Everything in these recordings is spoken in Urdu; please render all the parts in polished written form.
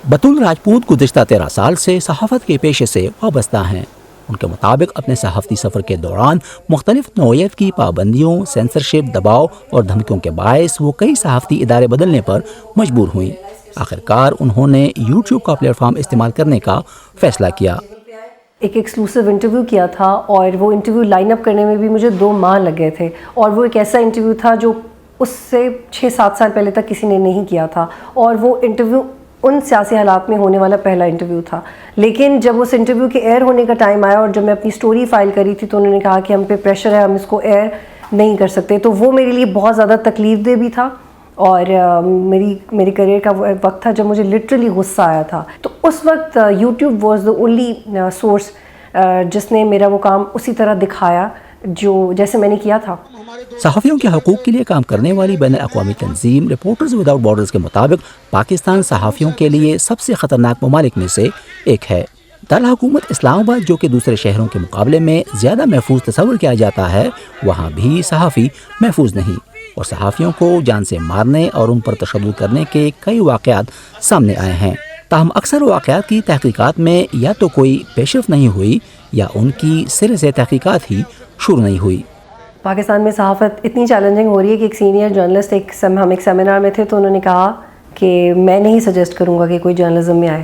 بطول راجپوت گزشتہ 13 سال سے صحافت کے پیشے سے وابستہ ہیں۔ ان کے مطابق اپنے صحافتی سفر کے دوران مختلف نوعیت کی پابندیوں، سینسرشپ، دباؤ اور دھمکیوں کے باعث وہ کئی صحافتی ادارے بدلنے پر مجبور ہوئیں۔ آخرکار انہوں نے یوٹیوب کا پلیٹ فارم استعمال کرنے کا فیصلہ کیا۔ ایک ایکسکلوسیو انٹرویو کیا تھا اور وہ انٹرویو لائن اپ کرنے میں بھی مجھے 2 ماہ لگ گئے تھے، اور وہ ایک ایسا انٹرویو تھا جو اس سے 6-7 سال پہلے تک کسی نے نہیں کیا تھا، اور وہ انٹرویو ان سیاسی حالات میں ہونے والا پہلا انٹرویو تھا۔ لیکن جب اس انٹرویو کے ایئر ہونے کا ٹائم آیا اور جب میں اپنی سٹوری فائل کری تھی تو انہوں نے کہا کہ ہم پہ پریشر ہے، ہم اس کو ایئر نہیں کر سکتے، تو وہ میرے لیے بہت زیادہ تکلیف دہ بھی تھا، اور میری کریئر کا وہ وقت تھا جب مجھے لٹرلی غصہ آیا تھا۔ تو اس وقت YouTube was the only source جس نے میرا وہ کام اسی طرح دکھایا جو جیسے میں نے کیا تھا۔ صحافیوں کے حقوق کے لیے کام کرنے والی بین الاقوامی تنظیم رپورٹرز وداؤٹ بارڈرز کے مطابق پاکستان صحافیوں کے لیے سب سے خطرناک ممالک میں سے ایک ہے۔ دارالحکومت اسلام آباد، جو کہ دوسرے شہروں کے مقابلے میں زیادہ محفوظ تصور کیا جاتا ہے، وہاں بھی صحافی محفوظ نہیں، اور صحافیوں کو جان سے مارنے اور ان پر تشدد کرنے کے کئی واقعات سامنے آئے ہیں۔ تاہم اکثر واقعات کی تحقیقات میں یا تو کوئی پیشرفت نہیں ہوئی یا ان کی سرے سے تحقیقات ہی شروع نہیں ہوئی۔ پاکستان میں صحافت اتنی چیلنجنگ ہو رہی ہے کہ ایک سینئر جرنلسٹ ہم ایک سیمینار میں تھے تو انہوں نے کہا کہ میں نہیں سجیسٹ کروں گا کہ کوئی جرنلزم میں آئے،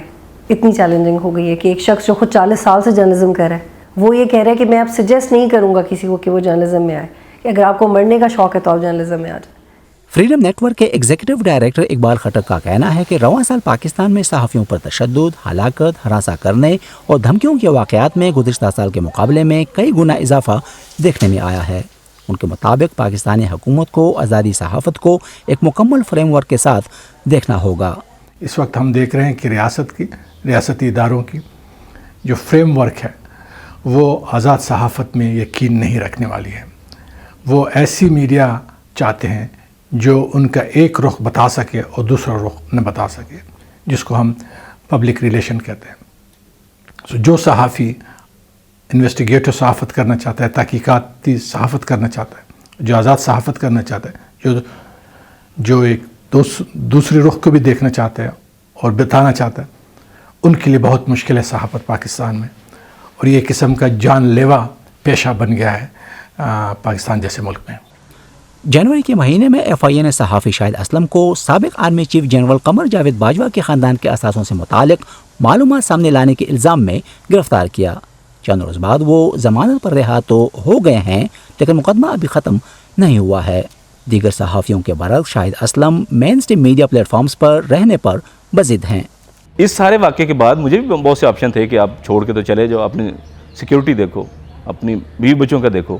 اتنی چیلنجنگ ہو گئی ہے کہ ایک شخص جو خود 40 سال سے جرنلزم کر رہا ہے وہ یہ کہہ رہا ہے کہ میں اب سجیسٹ نہیں کروں گا کسی کو کہ وہ جرنلزم میں آئے، کہ اگر آپ کو مرنے کا شوق ہے تو آپ جرنلزم میں آ جائیں۔ فریڈم نیٹ ورک کے ایگزیکٹو ڈائریکٹر اقبال خٹک کا کہنا ہے کہ رواں سال پاکستان میں صحافیوں پر تشدد، ہلاکت، ہراساں کرنے اور دھمکیوں کے واقعات میں گزشتہ سال کے مقابلے میں کئی گنا اضافہ دیکھنے میں آیا ہے۔ ان کے مطابق پاکستانی حکومت کو آزادی صحافت کو ایک مکمل فریم ورک کے ساتھ دیکھنا ہوگا۔ اس وقت ہم دیکھ رہے ہیں کہ ریاستی اداروں کی جو فریم ورک ہے وہ آزاد صحافت میں یقین نہیں رکھنے والی ہے۔ وہ ایسی میڈیا چاہتے ہیں جو ان کا ایک رخ بتا سکے اور دوسرا رخ نہ بتا سکے، جس کو ہم پبلک ریلیشن کہتے ہیں۔ جو صحافی انویسٹیگیٹو صحافت کرنا چاہتا ہے، تحقیقاتی صحافت کرنا چاہتا ہے، جو آزاد صحافت کرنا چاہتا ہے، جو ایک دوسری رخ کو بھی دیکھنا چاہتا ہے اور بتانا چاہتا ہے، ان کے لیے بہت مشکل ہے صحافت پاکستان میں، اور یہ قسم کا جان لیوا پیشہ بن گیا ہے پاکستان جیسے ملک میں۔ جنوری کے مہینے میں ایف آئی اے نے صحافی شاہد اسلم کو سابق army chief general Qamar Javed Bajwa کے خاندان کے اثاثوں سے متعلق معلومات سامنے لانے کے الزام میں گرفتار کیا۔ چند روز بعد وہ ضمانت پر رہا تو ہو گئے ہیں، لیکن مقدمہ ابھی ختم نہیں ہوا ہے۔ دیگر صحافیوں کے برعکس شاہد اسلم مین اسٹریم میڈیا پلیٹ فارمز پر رہنے پر بضد ہیں۔ اس سارے واقعے کے بعد مجھے بھی بہت سے آپشن تھے کہ آپ چھوڑ کے تو چلے جاؤ، اپنی سیکیورٹی دیکھو، اپنی بیوی بچوں کا دیکھو،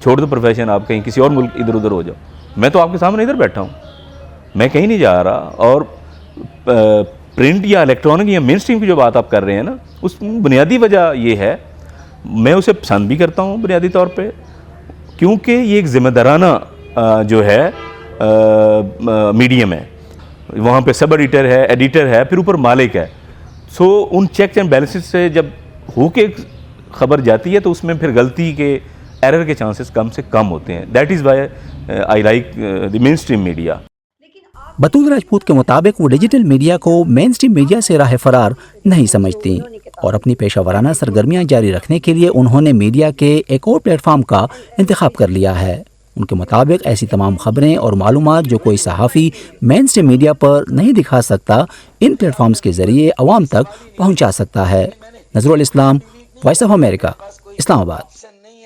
چھوڑ دو پروفیشن، آپ کہیں کسی اور ملک ادھر ادھر ہو جاؤ۔ میں تو آپ کے سامنے ادھر بیٹھا ہوں، میں کہیں نہیں جا رہا۔ اور پرنٹ یا الیکٹرانک یا مین اسٹریم کی جو بات آپ کر رہے ہیں نا، اس بنیادی وجہ یہ ہے، میں اسے پسند بھی کرتا ہوں بنیادی طور پہ، کیونکہ یہ ایک ذمہ دارانہ جو ہے میڈیم ہے۔ وہاں پہ سب ایڈیٹر ہے، ایڈیٹر ہے، پھر اوپر مالک ہے۔ سو ان چیک اینڈ بیلنسز سے جب ہو کے خبر جاتی ہے تو اس میں پھر غلطی کے ایرر کے چانسز کم سے کم ہوتے ہیں۔ That is why I like the mainstream media. Batool Rajput کے مطابق وہ ڈیجیٹل میڈیا کو مین اسٹریم میڈیا سے راہ فرار نہیں سمجھتی، اور اپنی پیشہ ورانہ سرگرمیاں جاری رکھنے کے لیے انہوں نے میڈیا کے ایک اور پلیٹ فارم کا انتخاب کر لیا ہے۔ ان کے مطابق ایسی تمام خبریں اور معلومات جو کوئی صحافی مین اسٹریم میڈیا پر نہیں دکھا سکتا، ان پلیٹ فارمز کے ذریعے عوام تک پہنچا سکتا ہے۔ نظر الاسلام، وائس آف امریکہ، اسلام آباد۔